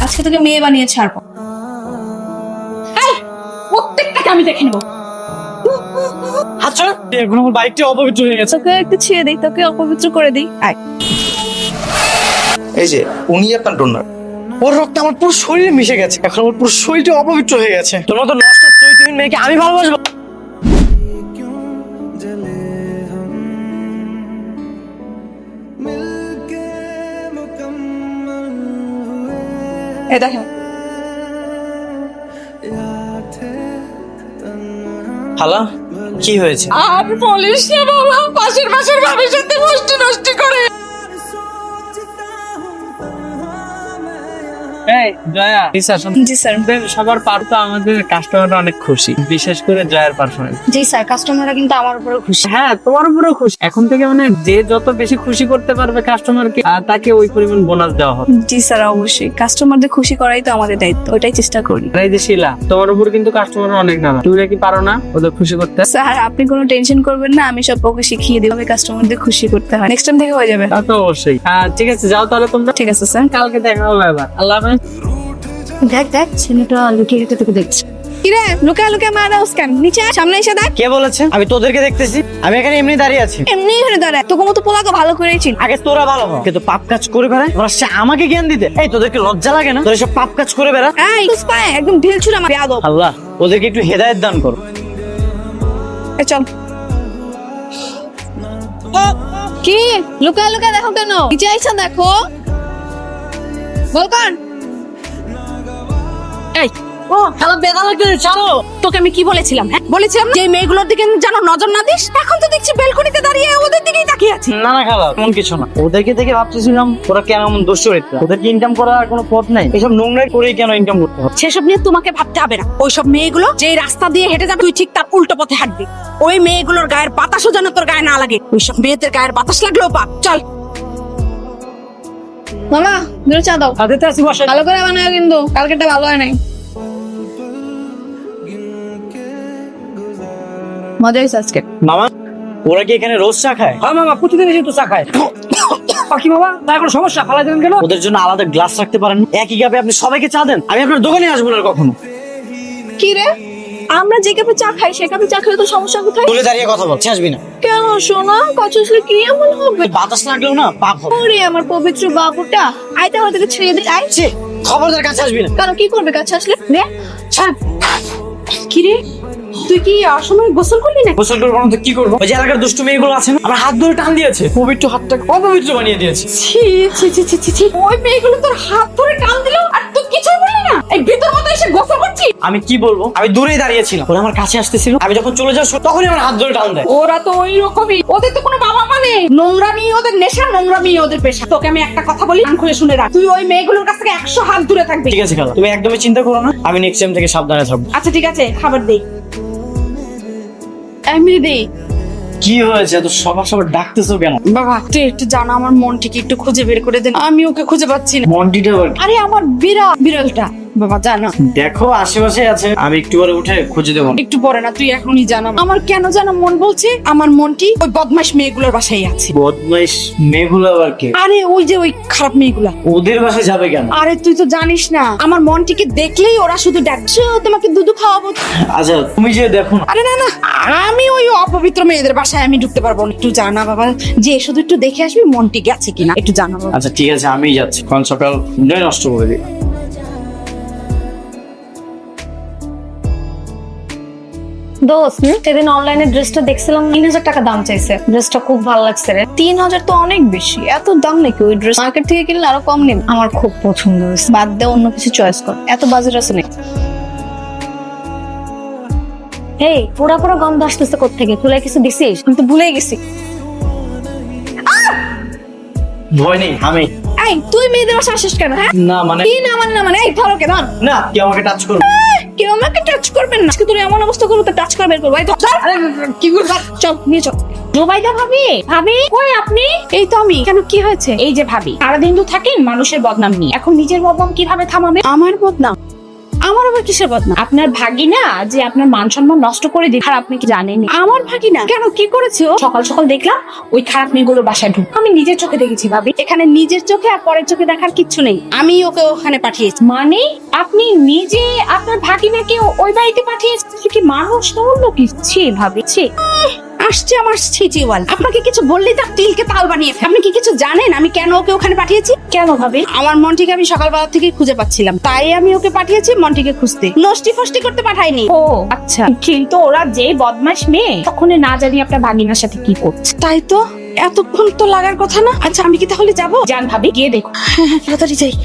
আজকে তোকে মেয়ে বানিয়ে ছাড়বো। প্রত্যেকটাকে আমি দেখে নেবো। আচ্ছা এখন আমার বাইকটা অপবিত্র হয়ে গেছে। তোকে একটু ছিঁড়ে দিই, তোকে অপবিত্র করে দিই। এই যে উনি আপনার ডোনার, ওর রক্ত আমার পুরো শরীরে মিশে গেছে, এখন আমার পুরো শরীরটা অপবিত্র হয়ে গেছে। তোমার তো নষ্ট চরিত্রহীন মেয়েকে আমি ভালোবাসবো? এই দেখেন, হ্যালো, কি হয়েছে? আর বলিস না বাবা, পাশের ভাবির সাথে নষ্টি করে। এই জয়া, জি স্যার। সবার পার তো আমাদের কাস্টমাররা অনেক খুশি, বিশেষ করে জয়ার পারফরমেন্স। জি স্যার, কাস্টমাররা কিন্তু আমার উপরে খুশি। হ্যাঁ, তোমার উপরেও খুশি। এখন থেকে মানে যে যত বেশি খুশি করতে পারবে কাস্টমারকে, তাকে ওই পরিমাণ বোনাস দেওয়া হবে। জি স্যার, অবশ্যই কাস্টমারদের খুশি করাই তো আমাদের দায়িত্ব, ওইটাই চেষ্টা করি। আর এই যে শিলা, তোমার উপর কিন্তু কাস্টমার অনেক নারাজ। তুমি কি পারো না ওদের খুশি করতে? স্যার আপনি কোনো টেনশন করবেন না, আমি সব ওকে শিখিয়ে দেবো কাস্টমারদের খুশি করতে হয়। নেক্সট টাইম থেকে হয়ে যাবে। তা তো অবশ্যই। ঠিক আছে, যাও তাহলে তোমরা। ঠিক আছে স্যার। কালকে দেখা হবে আবার। আল্লাহ হাফেজ। দেখ ছেলেটা লুকিয়ে রেখে তোকে দেখছে। কিরে লুকা মারা কেন? নিচে আয়, সামনে এসে দেখ। কে বলেছে আমি তোদেরকে দেখতেছি? আমি এখানে এমনি দাঁড়িয়ে আছি। এমনি হয়ে দাঁড়ায়, তোকে মতো পোলাকে ভালো করেই চিন। আগে তোরা ভালো হ, কিন্তু পাপ কাজ করে বেড়ায়, ওরা সে আমাকে জ্ঞান দিতে। এই তোদেরকে লজ্জা লাগে না? তোরা সব পাপ কাজ করে বেড়া। এই পুষ্পায় একদম ঢিল ছুড়া মার বেয়াদব। আল্লাহ ওদেরকে একটু হেদায়েত দান করো। চল। কি লুকা দেখো কেন? নিচে আইসা দেখো। বল কোন? এই ও খেলা বেদা লাগবে, চলো। তোকে আমি কি বলেছিলাম? হ্যাঁ বলেছিলাম যে মেয়েগুলোর দিকে যেন নজর না দিস। এখন তো দেখছি বেলকনিতে দাঁড়িয়ে ওদের দিকেই তাকিয়ে আছে। না না খালা, এমন কিছু না। ওদেরকে দেখে ভাবতেছিলাম ওরা কেমন দুশ্চরিত্র, ওদেরকে ইনকাম করার কোনো পথ নাই। এসব নোংরা করেই কেন ইনকাম করতে হবে? সেসব নিয়ে তোমাকে ভাবতে হবে না। ওইসব মেয়েগুলো যে রাস্তা দিয়ে হেঁটে যাবে, তুই ঠিক তার উল্টো পথে হাঁটবি। ওই মেয়েগুলোর গায়ের বাতাসও যেন তোর গায়ে না লাগে। ওইসব মেয়েদের গায়ের বাতাস লাগলেও পাপ। চল মামা দুটো চা দাও। হাতে আসি বসে। ভালো করে বানাও কিন্তু, কালকেটা ভালো হয় নাই। মজা হয়েছে আজকে। মামা ওরা কি এখানে রোজ চা খায়? হ্যাঁ মামা, প্রতিদিন এসে তো চা খায়। বাকি বাবা, তার কোনো সমস্যা? ফালাই দেবেন কেন? ওদের জন্য আলাদা গ্লাস রাখতে পারেন? একই কাপে আপনি সবাইকে চা দেন? আমি আপনার দোকানে আসবো না কখনো। কি রে, আমরা যে কাপে চা খাই সে কাপে চা খেলে তো সমস্যা কোথায়? তুলে দাঁড়িয়ে কথা বলছি, আসবি না। কেন শোনা কাছে কি এমন হবে? বাতাস লাগলেও না পাপ হবে। ওরে আমার পবিত্র বাবুটা, আইতে আমাদেরকে ছেড়ে দে। আই ছি, খবরদার কাছে আসবি না। কেন, কি করবে কাছে আসলে? রে কি রে, তুই কি অসময় গোসল করলি না? গোসল করবো না তো কি করবো? ওই যে এলাকার দুষ্টু মেয়েগুলো আছে না, আমার হাত ধরে টান দিয়েছে, পবিত্র হাতটাকে অপবিত্র বানিয়ে দিয়েছে। ছি ছি ছি ছি ছি ছি। ওই মেয়েগুলো তোর হাত ধরে টান দিল আর তুই কিছু বললি না? এই ভিতর মতো এসে গোসল করছিস? আমি কি বলবো, আমি দূরেই দাঁড়িয়েছিলাম, ওরা আমার কাছে আসতেছিল। আমি যখন চলে যাওয়ার তখনই আমার হাত ধরে টান দেয়। ওরা তো ওই রকমই, ওদের তো কোনো বাবা মানে নোংরামি ওদের নেশা, নোংরামি ওদের পেশা। তোকে আমি একটা কথা বলি, কান খুলে শুনে রাখ। তুই ওই মেয়েগুলোর কাছ থেকে 100 হাত দূরে থাকবি। ঠিক আছে খালা, তুমি একদমই চিন্তা করো না, আমি নেক্সট টাইম থেকে সাবধানে থাকবো। আচ্ছা ঠিক আছে, খাবার দে। আমি দেই। কি হয়েছে তো সবার ডাকতেছো কেন? বাবা তুই একটু জানা, আমার মনটিকে একটু খুঁজে বের করে দেন, আমি ওকে খুঁজে পাচ্ছি না। মন্টিটা আবার কি? আরে আমার বিড়ালটা বাবা জানা। দেখো আশেপাশে আছে, আমি একটু পরে উঠে খুঁজে দেবো। একটু পরে না, তুই এখনই জানা। আমার কেন জানা মন বলছে আমার মনটি ওই বদমাশ মেয়েগুলোর বাসায় আছে। বদমাইশ মেয়েগুলো আবার কে? আরে ওই যে ওই খারাপ মেয়েগুলা। ওদের বাসায় যাবে কেন? আরে তুই তো জানিস না, আমার মনটিকে দেখলেই ওরা শুধু ডাকছে তোমাকে দুধু খাওয়াবো। আচ্ছা তুমি যে দেখো না। আরে না না, আমি ওই অপবিত্র মেয়েদের বাসায় আমি ঢুকতে পারবো না। একটু জানা বাবা, যে শুধু একটু দেখে আসবি মনটি গেছে কিনা, একটু জানা বাবা। আচ্ছা ঠিক আছে, আমিই যাচ্ছি, কারণ সকাল নষ্ট করে দিই। দোস্ত সেদিন অনলাইনে ড্রেসটা দেখছিলাম, 3000 টাকা দাম চাইছে। ড্রেসটা খুব ভালো লাগছে রে। 3000 তো অনেক বেশি, এত দাম নাকি? ওই ড্রেস মার্কেট থেকে কিনলে আরো কম নেবে। আমার খুব পছন্দ হয়েছে। বাদ দে, অন্য কিছু চয়েস কর, এত বাজেট আছে নাকি? এই পোড়া গন্ধ আসতেছে কোত্থেকে? তুলে কিছু দিছিস? আমি তো ভুলে গেছি। ভয় নেই, আমি। এই তুই মেয়েদের বাসায় আসিস কেন? হ্যাঁ না মানে কি না মানে? না মানে এই ধরো কেন? না, কেউ আমাকে টাচ করবে। কেউ আমাকে টাচ করবেন না। আজকে তোর এমন অবস্থা করবো তো টাচ করে বের করবো। এই তো কি করবো? চল নিয়ে চল। জোবাইদা ভাবি, কই আপনি? এই তো আমি। কেন, কি হয়েছে? এই যে ভাবি, সারাদিন তো থাকেন মানুষের বদনাম নিয়ে, এখন নিজের বদনাম কিভাবে থামাবে? আমার বদনাম? আমার আবার কিসের বদনাম? আপনার ভাগিনা যে আপনার মান সম্মান নষ্ট করে দিন, আর আপনি কি জানেন? আমার ভাগিনা কেন, কি করেছে ও? সকাল সকাল দেখলাম ওই খারাপ মেয়েগুলোর বাসায় ঢুক, আমি নিজের চোখে দেখেছি ভাবি। এখানে নিজের চোখে আর পরের চোখে দেখার কিচ্ছু নেই। আমি ওকে ওখানে পাঠিয়েছি। মানে আপনি নিজে আপনার ভাগিনাকে ওই বাড়িতে পাঠিয়েছেন? কি মানুষ না অন্য কিছু ভাবিছি? আসছে আমার ছিচিওয়াল। আপনাকে কিছু বললেই তার তিলকে তাল বানিয়ে ফেলে। আপনি কি কিছু জানেন আমি কেন ওকে ওখানে পাঠিয়েছি? কেন ভাবি? আমার মন্টিকে আমি সকালবেলা থেকে খুঁজে পাচ্ছিলাম, তাই আমি ওকে পাঠিয়েছি মন্টিকে খুঁজতে, নষ্টি ফষ্টি করতে পাঠাইনি। ও আচ্ছা, কিন্তু ওরা যে বদমাশ মেয়ে, তখন না জানি আপনার ভাগিনার সাথে কি করছে। তাই তো, এতক্ষণ তো লাগার কথা না। আচ্ছা আমি কি তাহলে যাবো? জান ভাবি, গিয়ে দেখো। তাড়াতাড়ি যাই।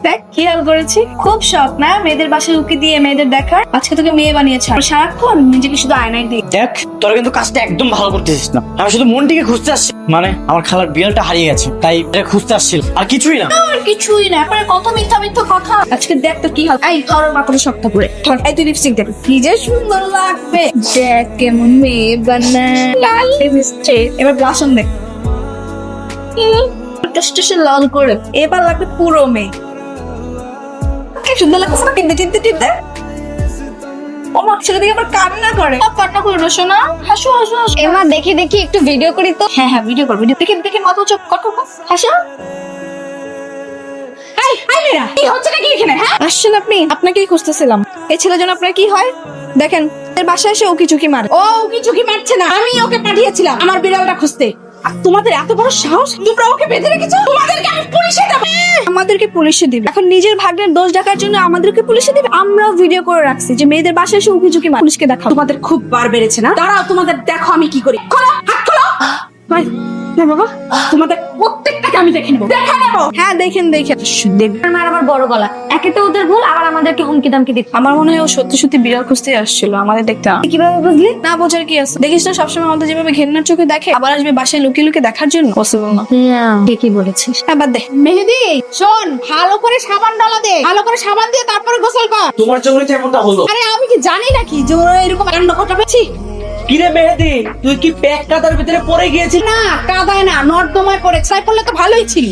দেখ খেয়াল করেছি, খুব শখ না মেয়েদের বাসায় উকি দিয়ে মেয়েদের দেখার। আজকে তোকে মেয়ে বানিয়েছে, আর সারাক্ষণ নিজেকে শুধু আয়নায় দেখ। দেখ, তোরা কিন্তু কাজটা একদম ভালো করতেছিস না। আমি শুধু মনটিকে খুঁজতে আসছি, মানে আমার খালার বিড়ালটা হারিয়ে গেছে, তাই এটা খুঁজতে আসছিল, আর কিছুই না। আর কিছুই না, পরে কত মিথ্যা মিথ্যা কথা। আজকে দেখ তো কি হবে। এই ধর মাথাটা শক্ত করে ধর। এই তুই লিপস্টিক দেখ, কি যে সুন্দর লাগবে। দেখ কেমন মেয়ে বানায়, লাল লিপস্টিক। এবার ব্লাশন দেখ, স্টেশন লাল করে। এবার লাগবে পুরো মেয়ে। কি সুন্দর লাগছে না? টিপতে টিপতে টিপতে ও মা, ছেলে দিকে আবার কান্না করে। কান্না করে না শোনা, হাসো হাসো হাসো। এমা দেখি দেখি একটু ভিডিও করি তো। হ্যাঁ হ্যাঁ ভিডিও কর, ভিডিও দেখি দেখি মাথা চোখ কর কর হাসো। এই মেয়েরা, কি হচ্ছে নাকি এখানে? হ্যাঁ, আসছেন আপনি? আপনাকেই খুঁজতেছিলাম। এই ছেলের জন্য আপনার কি হয় দেখেন, এর বাসায় এসে উকি চুকি মারে। ও কি চুকি মারছে না, আমি ওকে পাঠিয়েছিলাম আমার বিড়ালটা খুঁজতে। আর তোমাদের এত বড় সাহস, তোমরা ওকে বেঁধে রেখেছো। তোমাদেরকে আমি পুলিশে দেব। আমাদেরকে পুলিশে দিবে এখন, নিজের ভাগ্নের দোষ ঢাকার জন্য আমাদেরকে পুলিশে দিবে। আমরাও ভিডিও করে রাখছি যে মেয়েদের বাসায় এসে উকি চুকি মারে, পুলিশকে দেখাবো। তোমাদের খুব বার বেড়েছে না? দাঁড়াও, তোমাদের দেখো আমি কি করি। খোলো, হাত খোলো। ভাই, না বাবা, তোমাদের প্রত্যেকটাকে আমি দেখে নেবো, দেখে নেবো। হ্যাঁ দেখেন দেখেন দেখবেন। আমার আবার বড় গলা, একে তো ওদের ভুল, আবার আমাদেরকে হুমকি দামকি দিত। আমার মনে হয় ও সত্যি সত্যি বিড়াল খুঁজতে আসছিল আমাদের দেখতে। কিভাবে বুঝলি? না বোঝার কি আছে, দেখিস না সবসময় আমাদের যেভাবে ঘেন্নার চোখে দেখে, আবার আসবে বাসায় লুকিয়ে লুকিয়ে দেখার জন্য। পসিবল না। ঠিকই বলেছিস। বাদ দে। মেহেদি শোন, ভালো করে সাবান ডালা দে, ভালো করে সাবান দিয়ে তারপরে গোসল কর। তোমার জন্যই তো এমনটা হলো। আরে আমি কি জানি নাকি যে ওরা এরকম কাণ্ড ঘটাবেছি? কিরে মেহেদি, তুই কি প্যাক কাদার ভিতরে পড়ে গিয়েছিস? না, কাদায় না, নর্দমায় পড়ে। ছাই পড়লে তো ভালোই ছিল।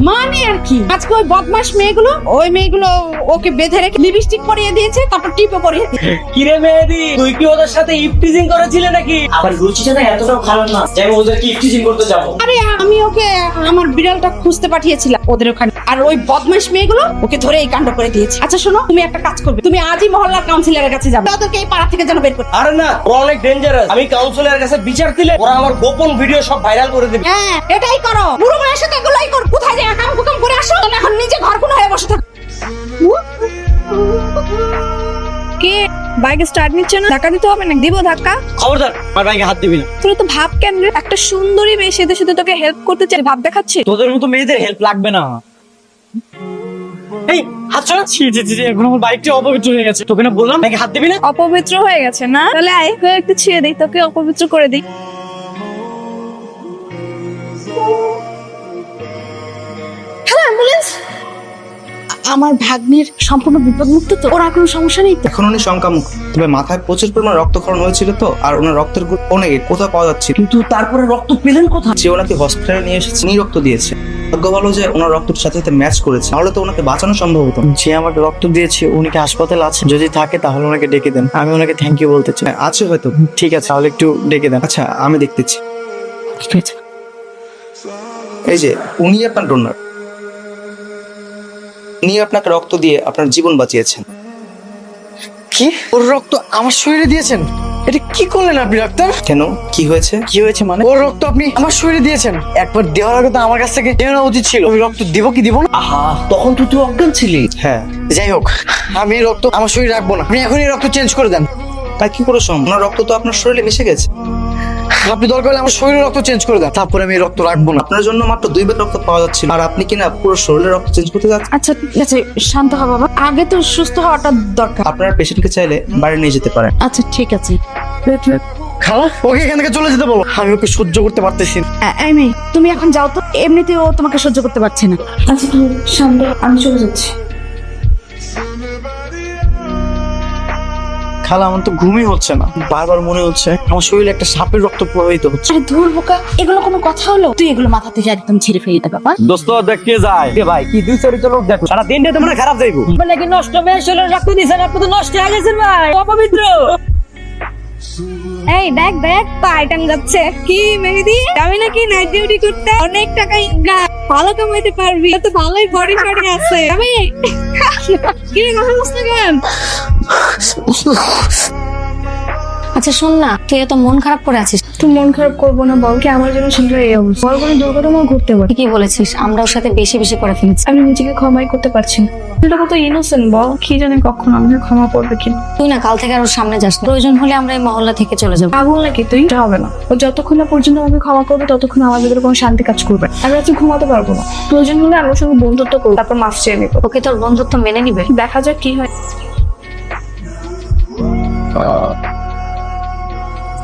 মানে আর কি, আজকে ওই বদমাশ মেয়েগুলো, ওই মেয়েগুলো ওকে বেঁধে রেখে লিপস্টিক পরিয়ে দিয়েছে, তারপর টিপও পরিয়ে দিয়েছে। কিরে মেহেদি, তুই কি ওদের সাথে ইফটিজিং করেছিলে নাকি? আমার রুচিটা না এতটাও খারাপ না যে আমি ওদেরকে ইফটিজিং করতে যাবো। আরে আমি ওকে আমার বিড়ালটা খুঁজতে পাঠিয়েছিলাম ওদের ওখানে, আর ওই বদমাশ মেয়েগুলো ওকে ধরে এই কাণ্ড করে দিয়েছে। আচ্ছা শোনো, তুমি একটা কাজ করবে, তুমি আজই মহল্লার কাউন্সিলরের কাছে যাবে, ওদেরকে এই পাড়া থেকে যেন বের করে। আরে না, ওরা অনেক ডেঞ্জারাস। আমি কাউন্সিলরের কাছে বিচার দিলে ওরা আমার গোপন ভিডিও সব ভাইরাল করে দেবে। হ্যাঁ এটাই করো, বুড়ো বয়সে তো এগুলাই কর। কোথায় যায় কাম কুকাম করে আসো, তুমি এখন নিজে ঘর কোনো হয়ে বসে থাকো। কে বাইকে স্টার্ট নিচ্ছে না? ধাক্কা দিতে হবে না? দিব ধাক্কা। খবরদার, আমার বাইকে হাত দিবি না। তোর তো ভাব কেন রে? একটা সুন্দরী মেয়ে সেদে সেদে তোকে হেল্প করতে চাই, ভাব দেখাচ্ছি। তোদের মতো মেয়েদের হেল্প লাগবে না। এই হাত ছড়া। ছি ছি ছি, এখন আমার বাইকটা অপবিত্র হয়ে গেছে। তোকে না বললাম বাইকে হাত দিবি না। অপবিত্র হয়ে গেছে না? তাহলে আয় তোকে একটু ছিঁড়ে দিই, তোকে অপবিত্র করে দিই। Hello ambulance. আমার ভাগ্নের সম্পূর্ণ বিপদমুক্ত তো? ওর আর কোনো সমস্যা নেই তো? এখন উনি শঙ্কামুক্ত, তবে মাথায় প্রচুর পরিমাণ রক্তক্ষরণ হয়েছিল তো, আর ওনার রক্তের গ্রুপ অনেক কোথাও পাওয়া যাচ্ছে, কিন্তু তারপরে রক্ত পেলেন কোথায়? যে ওনাকে হসপিটালে নিয়ে এসেছে, উনি রক্ত দিয়েছে। ভাগ্য ভালো যে ওনার রক্তটার সাথে সাথে ম্যাচ করেছে, নাহলে তো ওনাকে বাঁচানো সম্ভব হতো না। যে আমাকে রক্ত দিয়েছে উনি কি হাসপাতালে আছে? যদি থাকে তাহলে ওনাকে ডেকে দেন, আমি ওনাকে থ্যাংক ইউ বলতে চাই। আছে হয়তো। ঠিক আছে, তাহলে একটু ডেকে দেন। আচ্ছা আমি দেখতেছি। ঠিক আছে। এই যে উনি আপনার ডোনার, উনি আপনাকে রক্ত দিয়ে আপনার জীবন বাঁচিয়েছেন। কি? ওর রক্ত আমার শরীরে দিয়েছেন? এটা কি করলেন আপনি ডাক্তার? কেন, কি হয়েছে? কি হয়েছে মানে? ওর রক্ত আপনি আমার শরীরে দিয়েছেন? একবার দেওয়ার আগে তো আমার কাছ থেকে নেওয়া উচিত ছিল। আমি রক্ত দিব কি দিব না? আহা, তখন তো তুই অজ্ঞান ছিলি। হ্যাঁ, যাই হোক, আমি এই রক্ত আমার শরীরে রাখবো না। আপনি এখনই রক্ত চেঞ্জ করে দেন। তাই কি করে সম্ভব? ওনার রক্ত তো আপনার শরীরে মিশে গেছে। আপনি দরকার হলে আমার শরীরে রক্ত চেঞ্জ করে দেন, তারপরে আমি এই রক্ত রাখবো না। আপনার জন্য মাত্র 2 ব্যাগ রক্ত পাওয়া যাচ্ছিল, আর আপনি কিনা পুরো শরীরে রক্ত চেঞ্জ করতে যাচ্ছেন। আচ্ছা ঠিক আছে, শান্ত হ বাবা, আগে তো সুস্থ হওয়াটা দরকার। আপনার পেশেন্টকে চাইলে বাইরে নিয়ে যেতে পারেন। আচ্ছা ঠিক আছে। খালা, ওকে এখান থেকে চলে যেতে বলো। আমি ওকে সহ্য করতে পারতেছি না। এই মেয়ে, তুমি এখন যাও তো, এমনিতে ও তোমাকে সহ্য করতে পারছে না। আচ্ছা তুমি শান্ত, আমি চলে যাচ্ছি। খালা আমার তো ঘুমই হচ্ছে না, বারবার মনে হচ্ছে আমার শরীরে একটা সাপের রক্ত প্রবাহিত হচ্ছে। আরে ধুর বোকা, এগুলো কোনো কথা হলো? তুই এগুলো মাথা থেকে একদম ছেড়ে ফেলে দে বাবা। দোস্ত দেখ কে যায় কে ভাই, কি দুই চরিত্র লোক দেখো সারা দিনটা তোমার খারাপ যাইবো বলে কি নষ্ট মেয়ে শরীর রক্ত দিছেন, আপনি তো নষ্ট হয়ে গেছেন ভাই, অপবিত্র। এই দেখ দেখ পাইটান যাচ্ছে কি মেহেদি, আমি নাকি নাইট ডিউটি করতে অনেক টাকা ভালো কামাইতে পারবি, তো ভালোই বডি শডি আছে। আমি কি রে কথা বলছ না কেন? আচ্ছা শোন না, তুই এত মন খারাপ করে আছিস। তুই মন খারাপ করবো না বল, কি আমার জন্য শুনলে এই অবস্থা? বড় কোনো দুর্ঘটনাও ঘটতে পারে। ঠিকই বলেছিস, আমরা ওর সাথে বেশি বেশি করে ফেলেছি। আমি নিজেকে ক্ষমাই করতে পারছি না। এটা কত ইনোসেন্ট বল, কি জানি কখন আমাকে ক্ষমা করবে কি। তুই না কাল থেকে আর ওর সামনে যাস না। প্রয়োজন হলে আমরা এই মহল্লা থেকে চলে যাবো। পাগল নাকি তুই? এটা হবে না। ও যতক্ষণ না পর্যন্ত আমাকে ক্ষমা করবে ততক্ষণ আমার ভিতরে কোনো শান্তি কাজ করবে। আমি আজকে ঘুমাতে পারবো না। প্রয়োজন হলে আমার সঙ্গে বন্ধুত্ব করবো, তারপর মাফ চেয়ে নিবো। ওকে তোর বন্ধুত্ব মেনে নিবে? দেখা যাক কি হয়।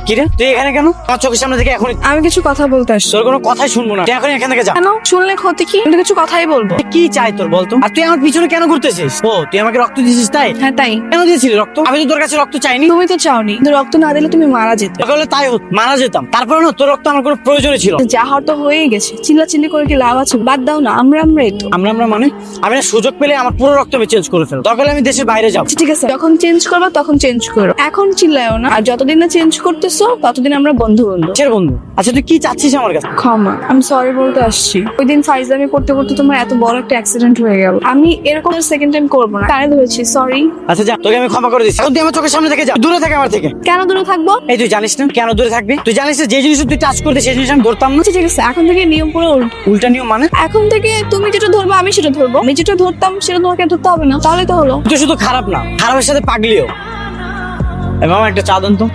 কি রে তুই এখানে কেন? আমার চোখের সামনে থেকে এখন আমি কিছু কথা বলতে আসছি। তোর কোনো কথাই শুনবো না, তুই এখন এখান থেকে যা। কেন? শুনলে ক্ষতি কি? আমি তো কিছু কথাই বলবো। কি চাই তোর বলতো? আর তুই আমার পিছনে কেন ঘুরতেছিস? ও তুই আমাকে রক্ত দিয়েছিস তাই? হ্যাঁ তাই। কেন দিয়েছিলি রক্ত? আমি তো তোর কাছে রক্ত চাইনি। তুমি তো চাওনি, কিন্তু রক্ত না দিলে তুমি মারা যেতে। তোকে বলে তাই হতো, মারা যেতাম। তারপরে না তোর রক্ত আমার কোনো প্রয়োজনই ছিল না। যা হওয়ার তো হয়েই গেছে, চিল্লাচিল্লি করে কি লাভ আছে? বাদ দাও না, আমরাই তো। আমরা মানে আমি না সুযোগ পেলে আমার পুরো রক্ত আমি চেঞ্জ করে ফেলবো, দরকার হলে আমি দেশের বাইরে যাবো। ঠিক আছে, যখন চেঞ্জ করবো তখন চেঞ্জ করো, এখন চিল্লায়ও না। আর যতদিন না চেঞ্জ করতেছো ততদিন আমরা বন্ধু বন্ধু। কিসের বন্ধু? আচ্ছা তুই কি চাচ্ছিস আমার কাছে? ক্ষমা, আমি সরি বলতে আসছি। ওই দিন ফাইজলামি করতে করতে তোমার এত বড় একটা অ্যাক্সিডেন্ট হয়ে গেল। আমি এরকম সেকেন্ড টাইম করবো না, কানে ধরেছি, সরি। আচ্ছা যা, তোকে আমি ক্ষমা করে দিচ্ছি। এখন তুই আমার চোখের সামনে থেকে যা, দূরে থাকে আমার থেকে। কেন দূরে থাকবো? এই তুই জানিস না কেন দূরে থাকবি? তুই জানিস না যে জিনিস তুই টাচ করতে সেই জিনিস আমি ধরতাম না। আচ্ছা ঠিক আছে, এখন থেকে নিয়ম পুরো উল্টো। উল্টা নিয়ম মানে? এখন থেকে তুমি যেটা ধরবো আমি সেটা ধরবো, আমি যেটা ধরতাম সেটা তোমাকে ধরতে হবে না, তাহলে তো হলো। তুই শুধু খারাপ না, খারাপের সাথে পাগলিও। এ মামা একটা চা দেন তো।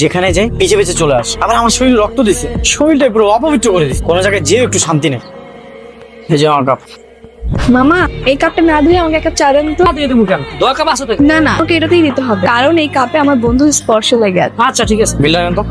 যেখানে যাই পিছে পিছে চলে আস, আবার আমার শরীর রক্ত দিছে, শরীরটা পুরো অপবিত্র করে দিছে। কোনো জায়গায় যেও একটু শান্তি নেই। এই যে আমার কাপ। মামা এই কাপটা না দিয়ে আমাকে একটা চা দেন তো। দিয়ে দেবো কেন? দোয়া কাপ আসো তো। না না, ওকে এটাতেই দিতে হবে, কারণ এই কাপে আমার বন্ধুর স্পর্শ লেগে আছে। আচ্ছা ঠিক আছে। বিল দেন তো।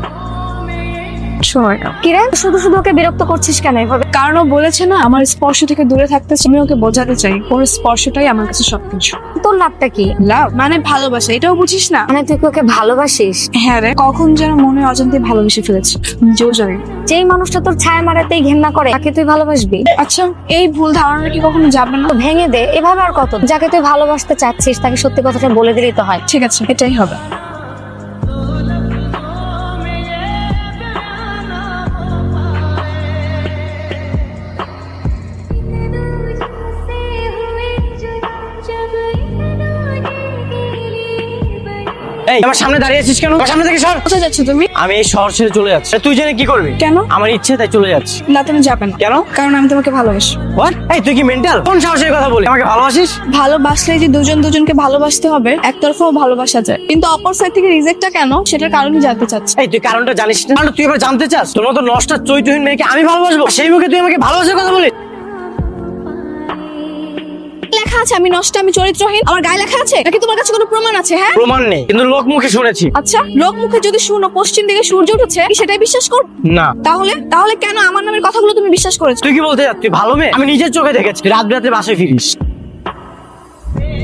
সময় নাও। কি রে, শুধু শুধু ওকে বিরক্ত করছিস কেন এভাবে? কারণ ও বলেছে না আমার স্পর্শ থেকে দূরে থাকতে, আমি ওকে বোঝাতে চাই ওর স্পর্শটাই আমার কাছে সবকিছু। তোর লাভটা কি? লাভ মানে ভালোবাসা, এটাও বুঝিস না? মানে তুই কি ওকে ভালোবাসিস? হ্যাঁ রে, কখন যেন মনে অজান্তে ভালোবেসে ফেলেছি, নিজেও জানি না। যেই মানুষটা তোর ছায়া মারাতেই ঘেন্না করে তাকে তুই ভালোবাসবি? আচ্ছা এই ভুল ধারণা কি কখনো যাবে না? তো ভেঙে দে, এভাবে আর কত? যাকে তুই ভালোবাসতে চাচ্ছিস তাকে সত্যি কথাটা বলে দিলেই তো হয়। ঠিক আছে, এটাই হবে। এই আমার সামনে দাঁড়িয়ে আছিস কেন? আমার সামনে থেকে সর। কোথায় যাচ্ছ তুমি? আমি এই শহর ছেড়ে চলে যাচ্ছি। তুই জেনে কি করবি? কেন? আমার ইচ্ছে তাই চলে যাচ্ছি। না তুমি যাবে না। কেন? কারণ আমি তোমাকে ভালোবাসি। হোয়াট? এই তুই কি মেন্টাল? কোন সাহসের কথা বলি? আমাকে ভালোবাসিস? ভালোবাসলে যে দুজন দুজনকে ভালোবাসতে হবে, একতরফাও ভালোবাসা যায়, কিন্তু অপর সাইড থেকে রিজেক্টটা কেন সেটার কারণই জানতে চাচ্ছি। এই তুই কারণটা জানিস না? কারণ তুই এবার জানতে চাস? তোর মতো নষ্ট চৈতহীন মেয়েকে আমি ভালোবাসবো? সেই মুখে তুই আমাকে ভালোবাসার কথা বলিস? লেখা আছে আমি নষ্ট, আমি চরিত্রহীন? আমার গায়ে লেখা আছে নাকি তোমার কাছে কোনো প্রমাণ আছে? হ্যাঁ প্রমাণ নেই, কিন্তু লোক মুখে শুনেছি। আচ্ছা, লোক মুখে যদি শুনো পশ্চিম দিকে সূর্য উঠেছে, কি সেটাই বিশ্বাস কর? না। তাহলে তাহলে কেন আমার নামের কথাগুলো তুমি বিশ্বাস করেছো? তুই কি বলতে চাস? তুই ভালো মেয়ে? আমি নিজের চোখে দেখেছি রাত রাতে বাসায় ফিরিস।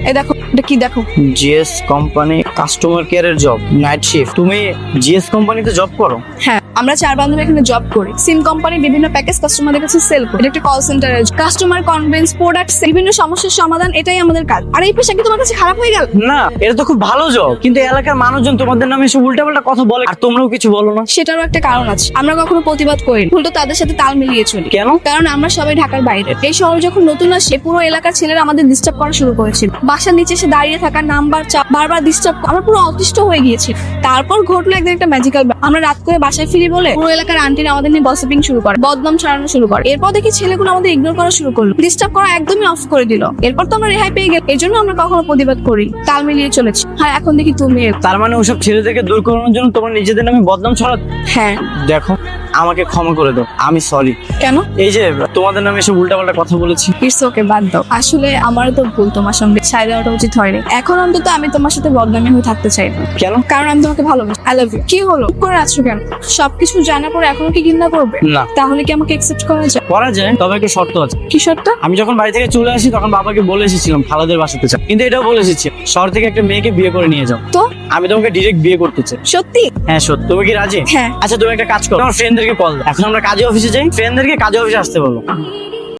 এই দেখো, এটা কি দেখো? জিএস কোম্পানি কাস্টমার কেয়ারের জব, নাইট শিফট। তুমি জিএস কোম্পানিতে জব করো? হ্যাঁ, আমরা 4 বান্ধবী এখানে জব করি। সিম কোম্পানি বিভিন্ন প্যাকেজ কাস্টমারদের কাছে সেল করে। এটা একটা কল সেন্টারের কাস্টমার কনভিন্স, প্রোডাক্ট, বিভিন্ন সমস্যার সমাধান, এটাই আমাদের কাজ। আর এই পেশা কি তোমার কাছে খারাপ হয়ে গেল? না, এটা তো খুব ভালো জব, কিন্তু এলাকার মানুষজন তোমাদের নামে এসে উল্টাপাল্টা কথা বলে আর তোমরাও কিছু বলো না। সেটারও একটা কারণ আছে, আমরা কখনো প্রতিবাদ করি না, উল্টো তাদের সাথে তাল মিলিয়ে চলি। কেন? কারণ আমরা সবাই ঢাকার বাইরে। এই শহরে যখন নতুন আসে, পুরো এলাকার ছেলেরা আমাদের ডিস্টার্ব করা শুরু করেছিল। বাসার নিচে এসে দাঁড়িয়ে থাকা, নাম্বার চাপ, বারবার ডিস্টার্ব, আমরা পুরো অতিষ্ঠ হয়ে গিয়েছি। তারপর ঘটলো একদিন একটা ম্যাজিক্যাল, আমরা রাত করে বাসায় ফিরি বলে পুরো এলাকার আন্টিরা আমাদের নিয়ে গসিপিং শুরু করে, বদনাম ছড়ানো শুরু করে। এরপর দেখি ছেলেগুলো আমাদের ইগনোর করা শুরু করলো, ডিস্টার্ব করা একদমই অফ করে দিল। এরপর তো আমরা রেহাই পেয়ে গেল, এই জন্য আমরা কখনো প্রতিবাদ করি, তাল মিলিয়ে চলেছি। হ্যাঁ, এখন দেখি তুমি। তার মানে ওসব ছেলেদেরকে দূর করানোর জন্য তোমরা নিজেদের নামে বদনাম ছড়াচ্ছ? হ্যাঁ দেখো আমাকে ক্ষমা করে দাও, আমি সরি। কেন? এই যে তোমাদের নামে এসে উল্টাপাল্টা কথা বলেছি। ইটস ওকে, বাদ দাও। আসলে আমারও তো ভুল, তোমার সঙ্গে ছাই দেওয়াটা উচিত হয়নি। এখন অন্তত আমি তোমার সাথে বদনামি হয়ে থাকতে চাই না। কেন? কারণ আমি তোমাকে ভালোবাসি। I love you. কি হলো, চুপ করে আছো কেন? সবকিছু জানার পরে এখনো কি ঘৃণা করবে? না। তাহলে কি আমাকে একসেপ্ট করা যায়? করা যায়, তবে একটা শর্ত আছে। কি সত্য? আমি যখন বাড়ি থেকে চলে আসি তখন বাবাকে বলে এসেছিলাম খালাদের বাসাতে চাই, কিন্তু এটাও বলে এসেছি শহর থেকে একটা মেয়েকে বিয়ে করে নিয়ে যাও। তো আমি তোমাকে ডিরেক্ট বিয়ে করতে চাই। সত্যি? হ্যাঁ সত্যি। তুমি কি রাজি? হ্যাঁ। আচ্ছা তুমি একটা কাজ করো, আমার ফ্রেন্ডদেরকে কল দাও। এখন আমরা কাজে অফিসে যাই, ফ্রেন্ডদেরকে কাজে অফিসে আসতে বলবো।